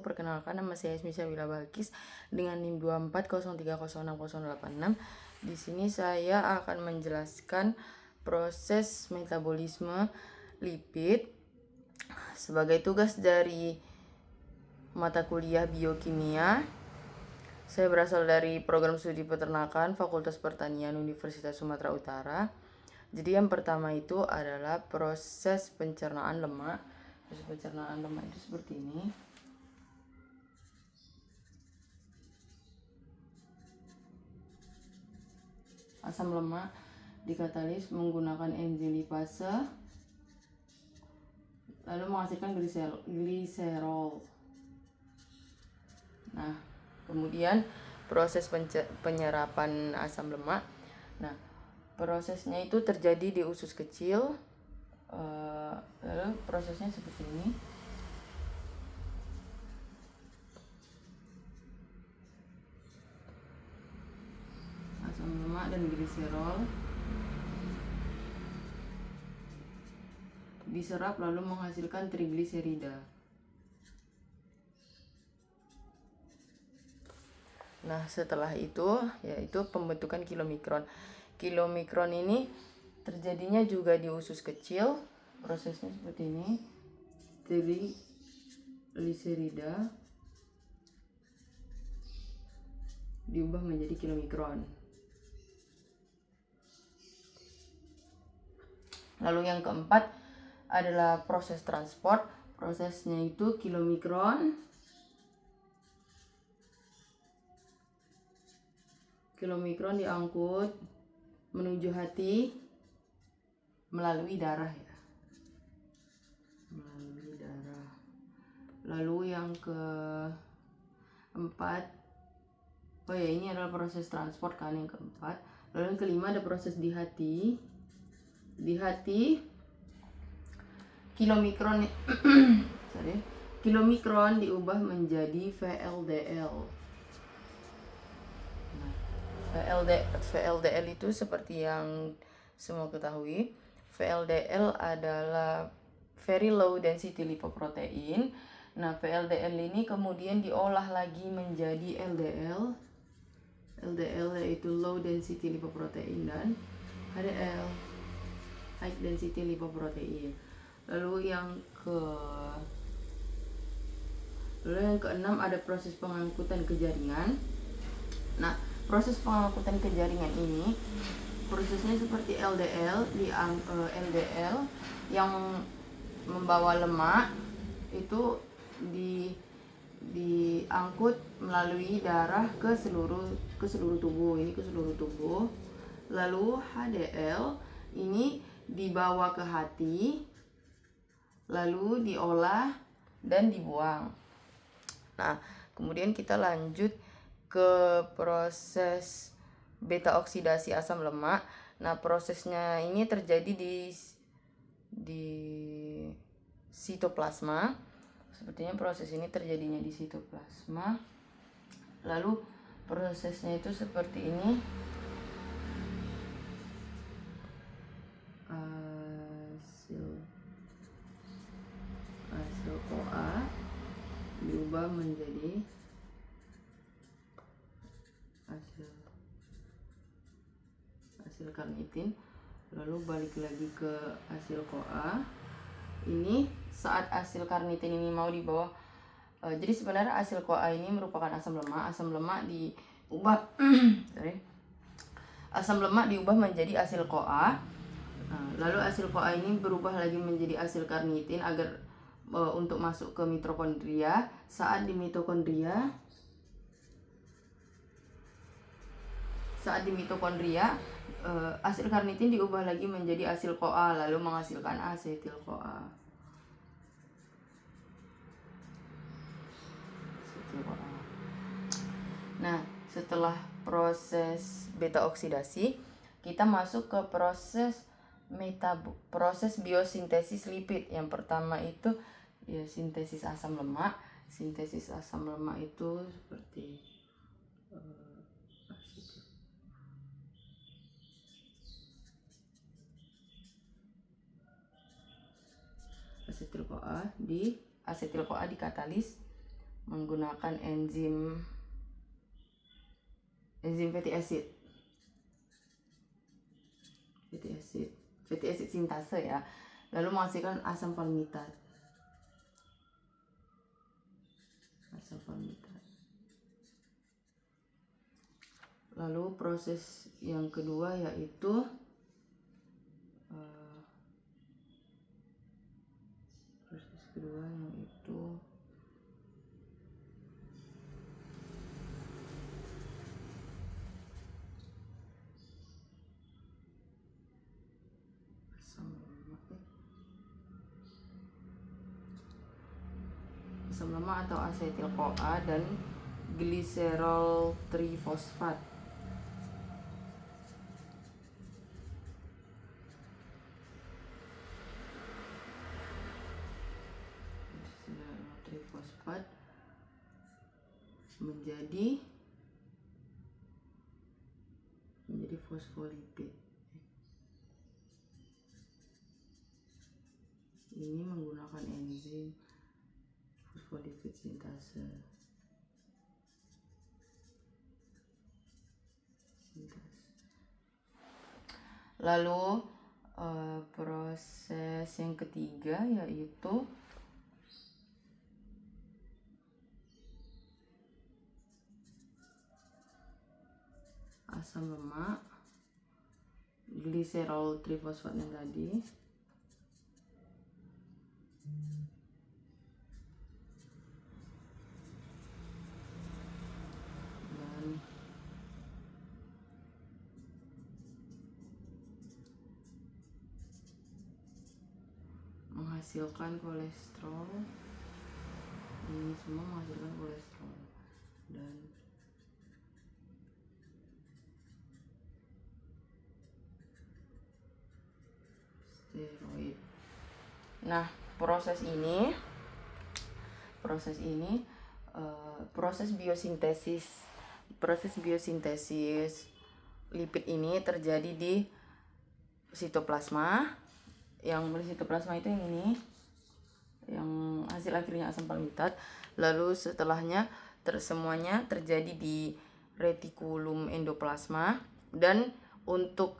perkenalkan, nama saya Ismi Syabila Balkis dengan NIM 2403060086. Di sini saya akan menjelaskan proses metabolisme lipid sebagai tugas dari mata kuliah biokimia. Saya berasal dari program studi peternakan Fakultas Pertanian Universitas Sumatera Utara. Jadi yang pertama itu adalah proses pencernaan lemak. Proses pencernaan lemak itu seperti ini. Asam lemak dikatalis menggunakan enzim lipase lalu menghasilkan gliserol. Nah, kemudian proses penyerapan asam lemak. Nah, prosesnya itu terjadi di usus kecil. Lalu prosesnya seperti ini. Asam lemak dan gliserol diserap lalu menghasilkan trigliserida. Nah, setelah itu yaitu pembentukan kilomikron. Kilomikron ini terjadinya juga di usus kecil. Prosesnya seperti ini. Trigliserida diubah menjadi kilomikron. Lalu yang keempat adalah proses transport. Prosesnya itu kilomikron diangkut menuju hati melalui darah ya. Melalui darah. Lalu yang keempat, ini adalah proses transport kan yang keempat. Lalu yang kelima ada proses di hati. Di hati kilomikron diubah menjadi VLDL. Nah, VLDL itu seperti yang semua ketahui, VLDL adalah very low density lipoprotein. Nah, VLDL ini kemudian diolah lagi menjadi LDL. LDL yaitu low density lipoprotein dan HDL, high density lipoprotein. Lalu yang keenam ada proses pengangkutan ke jaringan. Nah, proses pengangkutan ke jaringan ini prosesnya seperti LDL yang membawa lemak itu diangkut melalui darah ke seluruh tubuh. Ini ke seluruh tubuh. Lalu HDL ini dibawa ke hati, lalu diolah dan dibuang. Nah, kemudian kita lanjut ke proses beta oksidasi asam lemak. Nah, prosesnya ini terjadi di sitoplasma. Sepertinya proses ini terjadinya di sitoplasma. Lalu prosesnya itu seperti ini. Hasil CoA diubah menjadi hasil karnitin, lalu balik lagi ke hasil CoA. Ini saat hasil karnitin ini mau dibawa, jadi sebenarnya hasil CoA ini merupakan asam lemak. Asam lemak diubah asam lemak diubah menjadi hasil CoA. Lalu hasil CoA ini berubah lagi menjadi hasil karnitin agar untuk masuk ke mitokondria. Saat di mitokondria hasil karnitin diubah lagi menjadi hasil CoA lalu menghasilkan asetil CoA. Nah, setelah proses beta oksidasi, kita masuk ke proses biosintesis lipid. Yang pertama itu ya sintesis asam lemak. Sintesis asam lemak itu seperti asetil CoA dikatalis menggunakan enzim fatty acid sintase ya, lalu menghasilkan asam palmitat. Lalu proses yang kedua yaitu asam lemak atau asetil CoA dan gliserol trifosfat. Trifosfat menjadi fosfolipid. Ini menggunakan enzim fosfolipid sintase. Lalu proses yang ketiga yaitu asam lemak, gliserol trifosfat yang tadi, dan menghasilkan kolesterol. Ini semua menghasilkan kolesterol dan steroid. Nah, proses biosintesis lipid ini terjadi di sitoplasma. Yang bersitoplasma itu yang ini, yang hasil akhirnya asam palmitat. Lalu setelahnya semuanya terjadi di retikulum endoplasma, dan untuk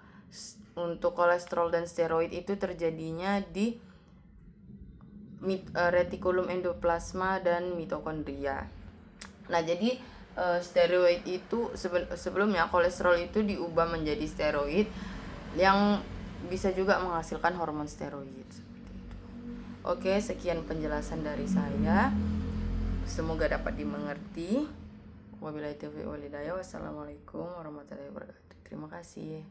kolesterol dan steroid itu terjadinya di retikulum endoplasma dan mitokondria. Nah, jadi steroid itu sebelumnya kolesterol itu diubah menjadi steroid yang bisa juga menghasilkan hormon steroid seperti itu. Oke, sekian penjelasan dari saya. Semoga dapat dimengerti. Wabillahi taufiq wal hidayah. Wassalamualaikum warahmatullahi wabarakatuh. Terima kasih.